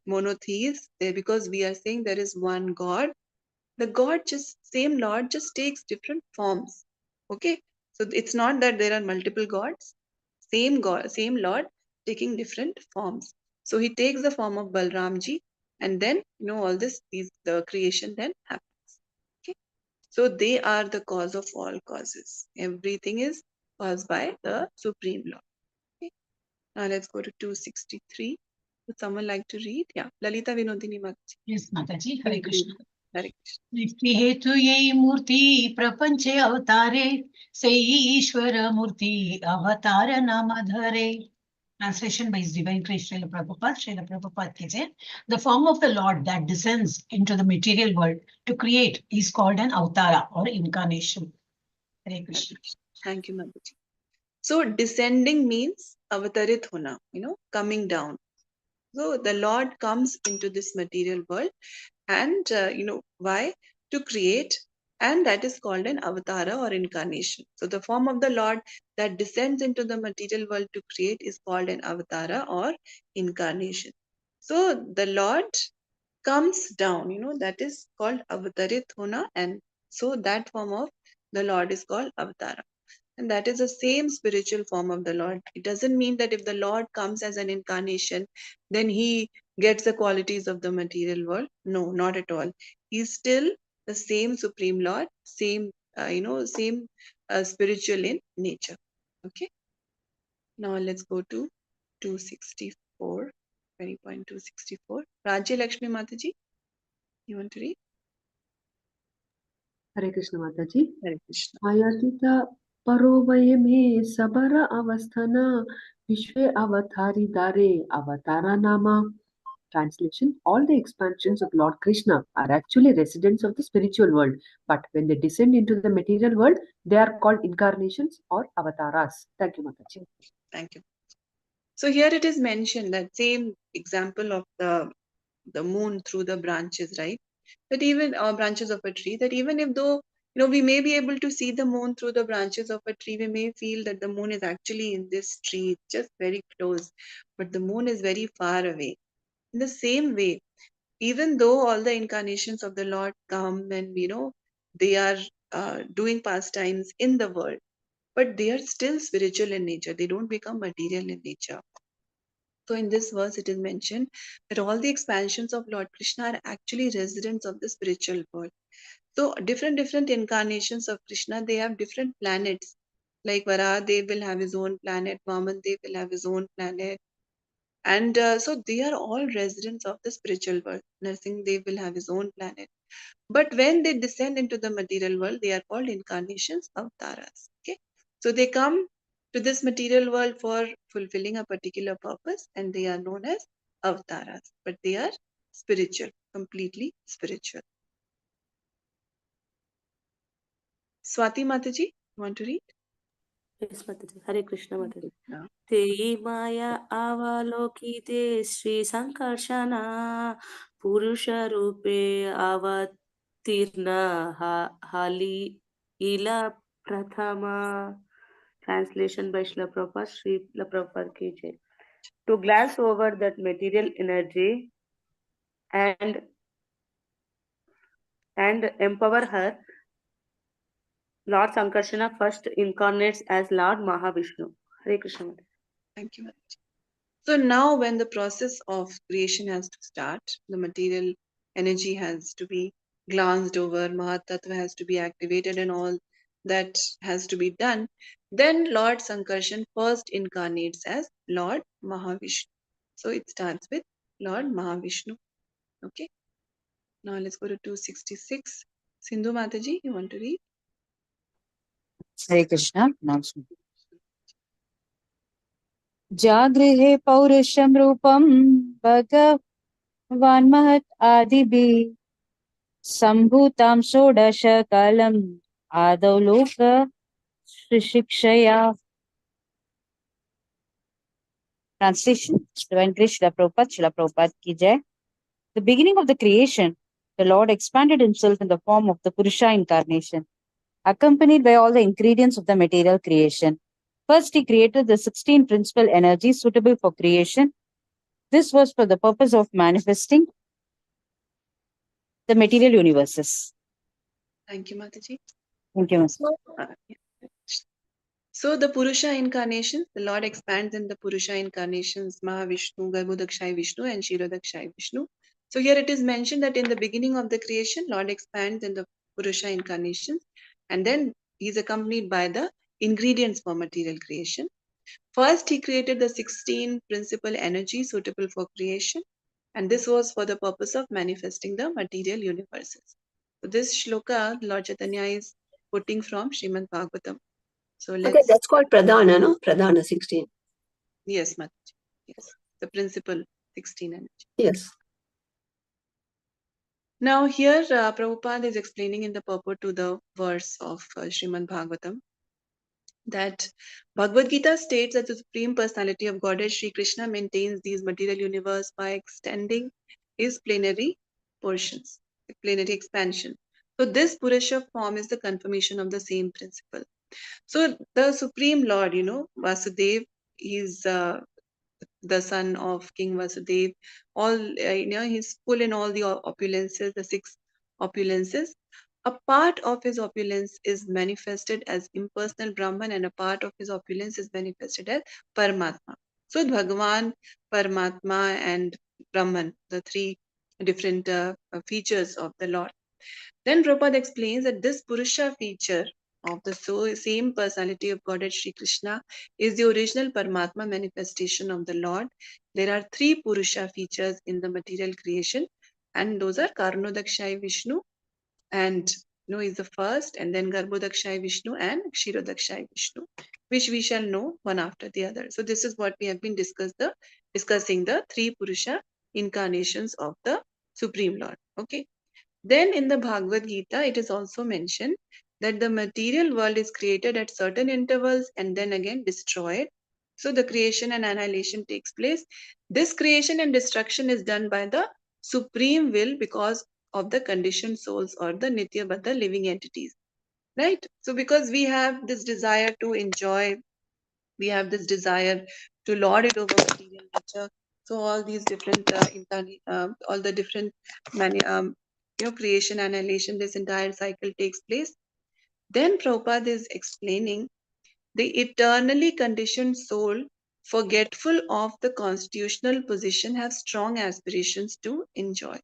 monotheists because we are saying there is one God. The God just same Lord just takes different forms. Okay, so it's not that there are multiple gods. Same God, same Lord taking different forms. So he takes the form of Balramji, and then all the creation then happens. Okay, so they are the cause of all causes. Everything is caused by the Supreme Lord. Okay, now let's go to 263. Would someone like to read? Yeah, Lalita Vinodini Mataji. Yes, Mataji. Hare Please Krishna. read. Hare Krishna. नित्य हेतु यही मूर्ति प्रपंच अवतारे से ईश्वर मूर्ति अवतार नाम धरे. Translation by His Divine Grace, Srila Prabhupada ki jai. The form of the Lord that descends into the material world to create is called an avatara or incarnation. Hare Krishna. Thank you, Mataji. So descending means avatarit hona, coming down. So the Lord comes into this material world, and why? To create, and that is called an avatara or incarnation. So the form of the Lord that descends into the material world to create is called an avatara or incarnation. So the Lord comes down, that is called avatarit hona, and so that form of the Lord is called avatara. And that is the same spiritual form of the Lord. It doesn't mean that if the Lord comes as an incarnation, then he gets the qualities of the material world. No, not at all. He's still the same Supreme Lord, same, same spiritual in nature. Okay. Now let's go to 264, 20.264. Rajya Lakshmi Mataji, you want to read? Hare Krishna Mataji. Hare Krishna. Ayatita Parovaye me sabara avasthana Vishwe avatari dare avatara nama. Translation: all the expansions of Lord Krishna are actually residents of the spiritual world, but when they descend into the material world, they are called incarnations or avataras. Thank you, Mataji. Thank you. So here it is mentioned that same example of the moon through the branches, right? That even branches of a tree, that even if though we may be able to see the moon through the branches of a tree, we may feel that the moon is actually in this tree, just very close, but the moon is very far away. In the same way, even though all the incarnations of the Lord come and they are doing pastimes in the world, but they are still spiritual in nature. They don't become material in nature. So in this verse, it is mentioned that all the expansions of Lord Krishna are actually residents of the spiritual world. So different incarnations of Krishna, they have different planets. Like Varahadev will have his own planet, Vamandev will have his own planet. And so they are all residents of the spiritual world. Narsimhadev will have his own planet. But when they descend into the material world, they are called incarnations of Taras. Okay. So they come to this material world for fulfilling a particular purpose, and they are known as avatars. But they are spiritual, completely spiritual. Swati Mataji, you want to read? Yes, Mataji. Hare Krishna, Mataji. No. Te maya avalokite Sri Sankarsana Purusha Rupe avatirna hali ila prathama. Translation by Srila Prabhupada, Srila Prabhupada ki jai. To glance over that material energy and empower her, Lord Sankarsana first incarnates as Lord Mahavishnu. Hare Krishna. Thank you, Mataji. So now when the process of creation has to start, the material energy has to be glanced over, Mahatattva has to be activated and all that has to be done, then Lord Sankarshan first incarnates as Lord Mahavishnu. So it starts with Lord Mahavishnu. Okay. Now let's go to 266. Sindhu Mataji, you want to read? Hare Krishna. Announcement. Jagrihe Paurusham Rupam Bhagavan Mahat Adibhi Sambhutam Sodasha Kalam Adau Loka Shikshaya. Translation. Divine Grace Srila Prabhupada ki jai. The beginning of the creation, the Lord expanded himself in the form of the Purusha incarnation, accompanied by all the ingredients of the material creation. First, he created the 16 principal energies suitable for creation. This was for the purpose of manifesting the material universes. Thank you, Mataji. Thank you, Master. So the Purusha incarnations, the Lord expands in the Purusha incarnations, Mahavishnu, Garbhodakshai Vishnu, and Kshirodakshai Vishnu. So here it is mentioned that in the beginning of the creation, Lord expands in the Purusha incarnations, and then he is accompanied by the ingredients for material creation. First, he created the 16 principal energies suitable for creation, and this was for the purpose of manifesting the material universes. So this shloka, Lord Chaitanya is quoting from Srimad Bhagavatam. So Okay, let's. that's called Pradhana, no? Pradhana 16. Yes, Mataji. Yes, the principal 16 energy. Yes. Now here Prabhupada is explaining in the purport to the verse of Srimad Bhagavatam that Bhagavad Gita states that the Supreme Personality of Godhead Sri Krishna maintains these material universe by extending his plenary portions, plenary expansion. So this Purusha form is the confirmation of the same principle. So the Supreme Lord, Vasudev, is the son of King Vasudev. All he's full in all the opulences, the 6 opulences. A part of his opulence is manifested as impersonal Brahman, and a part of his opulence is manifested as Paramatma. So Bhagavan, Paramatma, and Brahman, the 3 different features of the Lord. Then Prabhupada explains that this Purusha feature of the same personality of Godhead Sri Krishna is the original Paramatma manifestation of the Lord. There are 3 Purusha features in the material creation, and those are Karnodakshai Vishnu, and is the first, and then Garbhodakshai Vishnu and Kshirodakshai Vishnu, which we shall know one after the other. So this is what we have been discussing the 3 Purusha incarnations of the Supreme Lord. Okay. Then in the Bhagavad Gita, it is also mentioned that the material world is created at certain intervals and then again destroyed. So the creation and annihilation takes place. This creation and destruction is done by the supreme will because of the conditioned souls or the Nitya Baddha living entities. Right? So because we have this desire to enjoy, we have this desire to lord it over material nature. So all these different, all the different creation, annihilation, this entire cycle takes place. Then Prabhupada is explaining the eternally conditioned soul forgetful of the constitutional position, have strong aspirations to enjoy.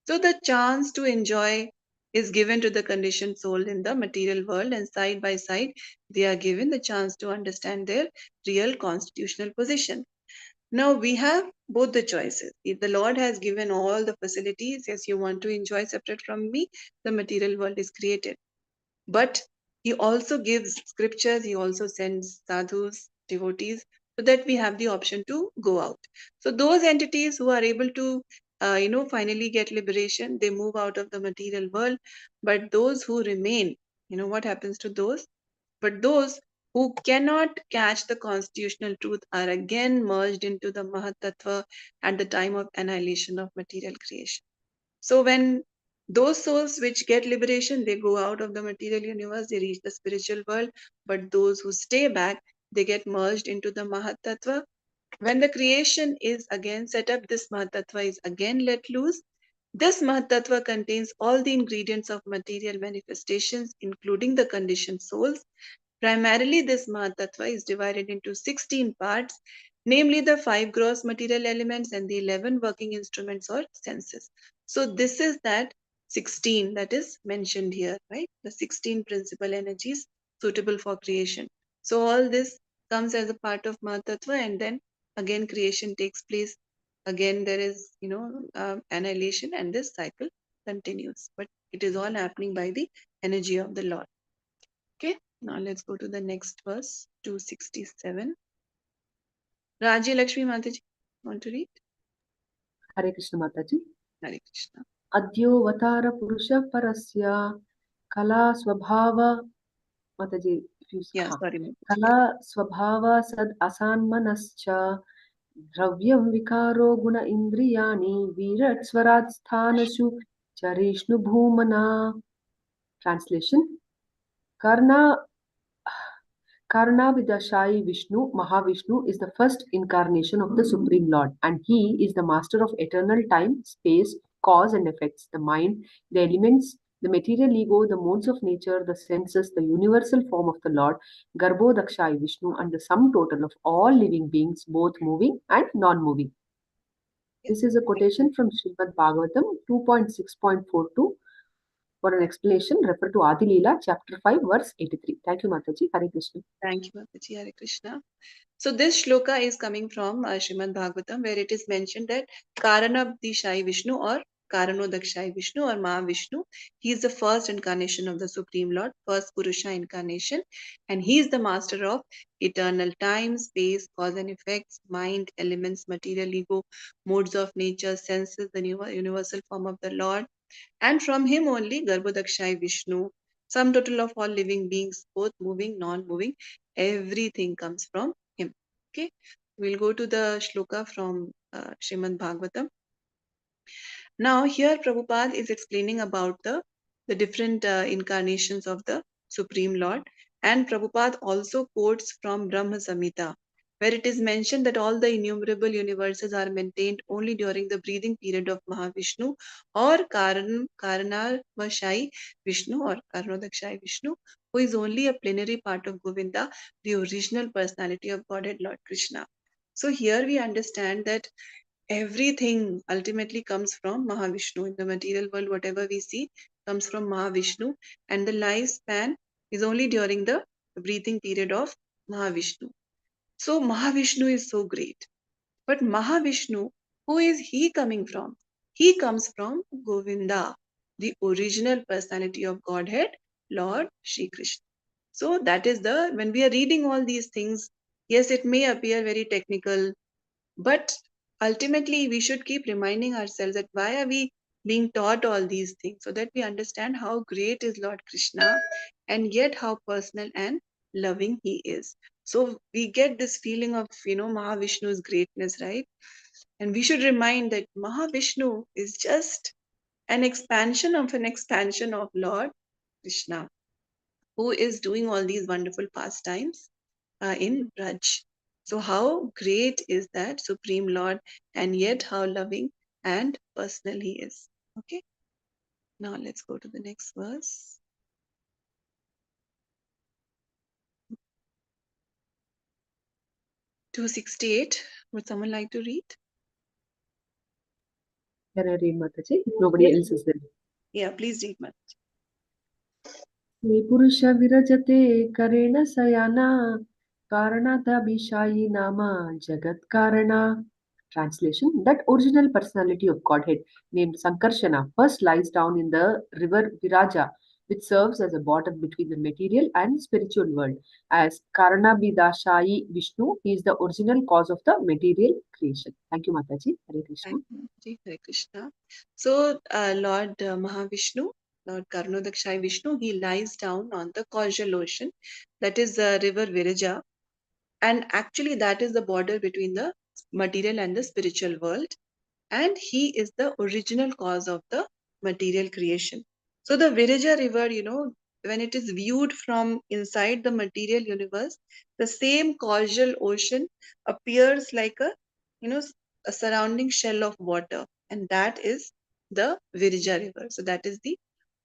So the chance to enjoy is given to the conditioned soul in the material world, and side by side, they are given the chance to understand their real constitutional position. Now we have both the choices. If the Lord has given all the facilities, yes, you want to enjoy separate from me, the material world is created. But he also gives scriptures, he also sends sadhus, devotees, so that we have the option to go out. So those entities who are able to, finally get liberation, they move out of the material world. But those who remain, what happens to those? But those who cannot catch the constitutional truth are again merged into the Mahatattva at the time of annihilation of material creation. So when those souls which get liberation, they go out of the material universe, they reach the spiritual world. But those who stay back, they get merged into the Mahatattva. When the creation is again set up, this Mahatattva is again let loose. This Mahatattva contains all the ingredients of material manifestations, including the conditioned souls. Primarily, this Mahatattva is divided into 16 parts, namely the 5 gross material elements and the 11 working instruments or senses. So this is that 16 that is mentioned here, right? The 16 principal energies suitable for creation. So all this comes as a part of Mahatattva, and then again creation takes place. Again there is, annihilation, and this cycle continues. But it is all happening by the energy of the Lord. Okay, now let's go to the next verse, 267. Raji Lakshmi Mataji, want to read? Hare Krishna Mataji. Hare Krishna. Adyovatara Purusha Parasya Kala Swabhava Mataji. Yeah, sorry, Mataji. Kala Swabhava Sad Asanmanascha Dravyam Vikaro Guna Indriyani Virat Swarat Sthanashu Charishnu Bhumana. Translation. Karnavidashai Vishnu, Mahavishnu, is the first incarnation of the Supreme Lord, and he is the master of eternal time, space, cause and effects, the mind, the elements, the material ego, the modes of nature, the senses, the universal form of the Lord, Garbhodakshai Vishnu, and the sum total of all living beings, both moving and non-moving. This is a quotation from Srimad Bhagavatam 2.6.42. For an explanation, refer to Adi Lila, chapter 5, verse 83. Thank you, Mataji. Hare Krishna. Thank you, Mataji. Hare Krishna. So this shloka is coming from Srimad Bhagavatam, where it is mentioned that Karanabdishai Vishnu or Karanodakshai Vishnu or Mahavishnu, he is the first incarnation of the Supreme Lord, first Purusha incarnation, and he is the master of eternal time, space, cause and effects, mind, elements, material ego, modes of nature, senses, the universal form of the Lord. And from him only Garbhodakshai Vishnu, sum total of all living beings, both moving, non-moving, everything comes from him. Okay, we'll go to the shloka from Srimad Bhagavatam. Now here Prabhupada is explaining about the different incarnations of the Supreme Lord, and Prabhupada also quotes from Brahma Samhita, where it is mentioned that all the innumerable universes are maintained only during the breathing period of Mahavishnu or Karanavashai Vishnu or Karanodakshai Vishnu, who is only a plenary part of Govinda, the original personality of Godhead Lord Krishna. So here we understand that everything ultimately comes from Mahavishnu. In the material world, whatever we see comes from Mahavishnu, and the lifespan is only during the breathing period of Mahavishnu. So Mahavishnu is so great. But Mahavishnu, who is he coming from? He comes from Govinda, the original personality of Godhead, Lord Shri Krishna. So that is when we are reading all these things, yes, it may appear very technical, but ultimately we should keep reminding ourselves that why are we being taught all these things, so that we understand how great is Lord Krishna and yet how personal and loving he is. So we get this feeling of, Mahavishnu's greatness, right? And we should remind that Mahavishnu is just an expansion of Lord Krishna, who is doing all these wonderful pastimes in Braj. So how great is that Supreme Lord, and yet how loving and personal he is. Okay. Now let's go to the next verse. 268. Would someone like to read? Can I read, Mataji? If nobody Yes, else is there. Yeah, please read, Mataji. हे पुरुष विरजते करेण सयाना कारणतभिशायी नाम जगत कारना. Translation: That original personality of Godhead named Sankarshana first lies down in the river Viraja, which serves as a border between the material and spiritual world. As Karanabhidashayi Vishnu, he is the original cause of the material creation. Thank you, Mataji. Hare Krishna. Thank you, Mataji. Hare Krishna. So, Lord Mahavishnu, Lord Karunodakshai Vishnu, he lies down on the causal ocean, that is the river Viraja. And actually, that is the border between the material and the spiritual world. And he is the original cause of the material creation. So the Viraja river, when it is viewed from inside the material universe, the same causal ocean appears like a surrounding shell of water, and that is the Viraja river. So that is the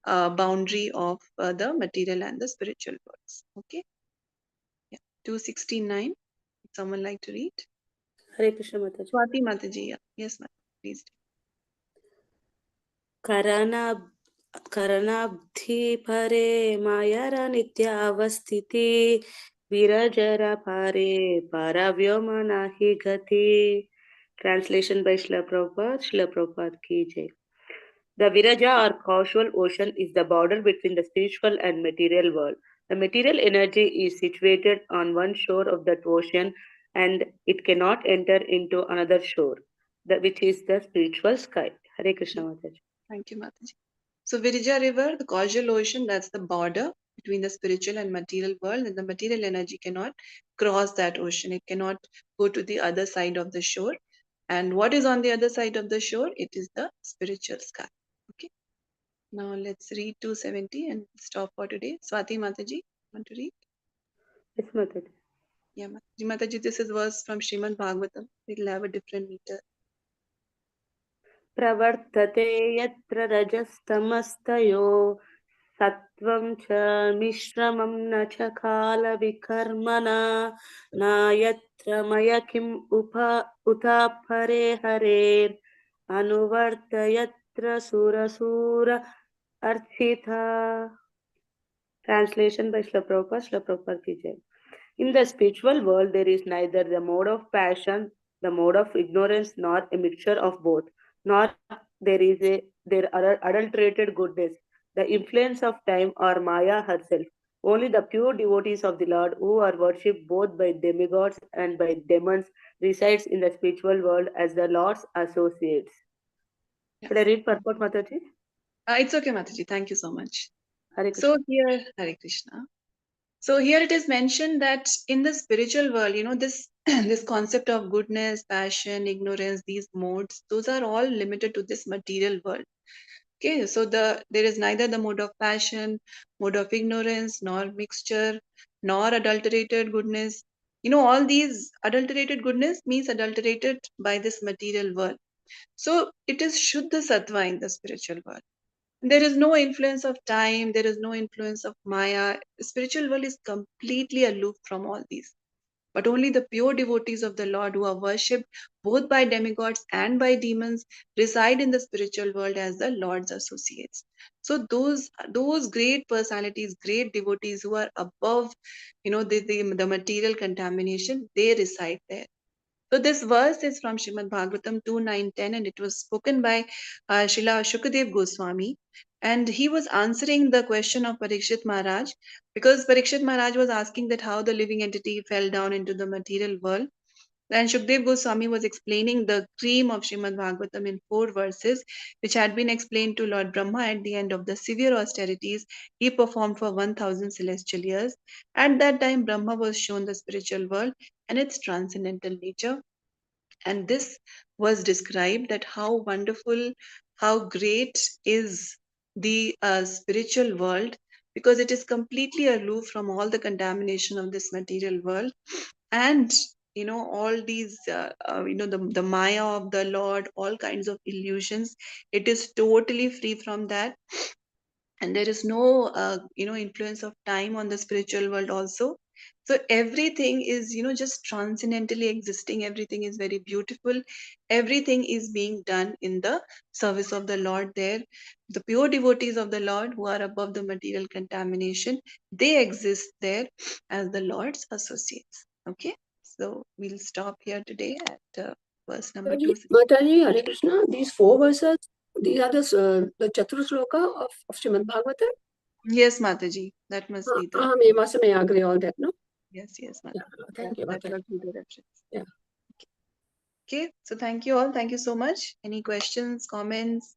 boundary of the material and the spiritual worlds. Okay. Yeah. 269. Would someone like to read? Hare Krishna Mataji. Swati Mataji. Yeah. Yes, ma'am. Please. करणाब्धि परे मायर नित्यावस्थिति विरजर परे परव्योम नहि गति. Translation by Srila Prabhupada. Srila Prabhupada ki jai. The Viraja or causal ocean is the border between the spiritual and material world. The material energy is situated on one shore of that ocean and it cannot enter into another shore, which is the spiritual sky. Hare Krishna Mataji. Thank you, Mataji. So Virija river, the causal ocean, that's the border between the spiritual and material world, and the material energy cannot cross that ocean. It cannot go to the other side of the shore. And what is on the other side of the shore? It is the spiritual sky. Okay. Now let's read 270 and stop for today. Swati Mataji, want to read? Yes, Mataji. Yeah, Mataji, this is verse from Srimad Bhagavatam. It'll have a different meter. प्रवर्तते यत्र रजस्तमस्तयो सत्वं च मिश्रमं न च कालविकर्मणा न यत्र मयकिम् उता परे हरेर् अनुवर्त यत्र सुरसूर Archita. Translation by Srila Prabhupada. Srila Prabhupada ki jai. In the spiritual world, there is neither the mode of passion, the mode of ignorance, nor a mixture of both, nor there are adulterated goodness, the influence of time or Maya herself. Only the pure devotees of the Lord, who are worshipped both by demigods and by demons, resides in the spiritual world as the Lord's associates. Yeah. Should I read purport, Mataji? It's okay, Mataji. Thank you so much. Hare Krishna. So here, Hare Krishna. So here it is mentioned that in the spiritual world, this this concept of goodness, passion, ignorance, these modes, those are all limited to this material world. Okay, so there is neither the mode of passion, mode of ignorance, nor mixture, nor adulterated goodness. All these adulterated goodness means adulterated by this material world. So it is Shuddha Sattva in the spiritual world. There is no influence of time, there is no influence of Maya. The spiritual world is completely aloof from all these. But only the pure devotees of the Lord, who are worshipped both by demigods and by demons, reside in the spiritual world as the Lord's associates. So those great personalities, great devotees who are above, the material contamination, they reside there. So this verse is from Srimad Bhagavatam 2:9-10, and it was spoken by Srila Shukadev Goswami. And he was answering the question of Parikshit Maharaj, because Parikshit Maharaj was asking that how the living entity fell down into the material world. And Shukdev Goswami was explaining the cream of Srimad Bhagavatam in 4 verses, which had been explained to Lord Brahma at the end of the severe austerities he performed for 1000 celestial years. At that time, Brahma was shown the spiritual world and its transcendental nature. And this was described that how wonderful, how great is the spiritual world, because it is completely aloof from all the contamination of this material world. And all these the Maya of the Lord, all kinds of illusions, it is totally free from that. And there is no influence of time on the spiritual world also. So everything is, just transcendently existing. Everything is very beautiful. Everything is being done in the service of the Lord there. The pure devotees of the Lord who are above the material contamination, they exist there as the Lord's associates. Okay, so we'll stop here today at verse number 2. Mataji, Hare Krishna, these 4 verses, these are the Chatur Shloka of Srimad Bhagavatam? Yes, Mataji, that must be the. May agree all that, no? Yes, Mataji. Yeah, thank you, That Mataji. must be the reference. Yeah. Okay, so thank you all. Thank you so much. Any questions, comments?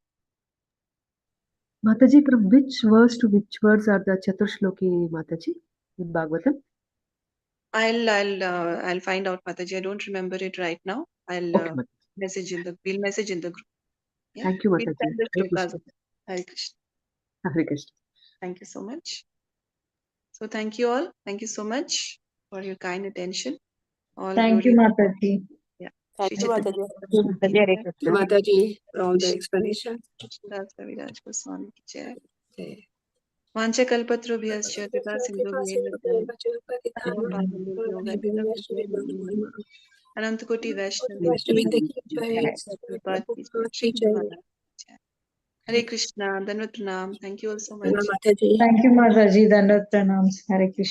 Mataji, from which verse to which verse are the Chaturshloki, Mataji, in Bhagavatam? I'll find out, Mataji. I don't remember it right now. I'll Okay, Mataji. we'll message in the group. Yeah? Thank you, We'll Mataji. send the Hare shlokas. Krishna. Hare Krishna. Hare Krishna. Thank you so much. So thank you all. Thank you so much for your kind attention. All Thank you, glory. Mataji. Yeah. Thank Shri you, Chaitanya Mataji. Mahaprabhu ki Hare jai. Krishna. Mataji, for all the explanation. Das Kaviraj Goswami ki jai. Okay. Vancha kalpatrubhyascha kripa sindhubhyev अनंत कोटि वैष्णव हरे कृष्णा धन्यवाद प्रणाम. Thank you all so much. Thank you, Mataji. Dandavat pranams. Hare Krishna.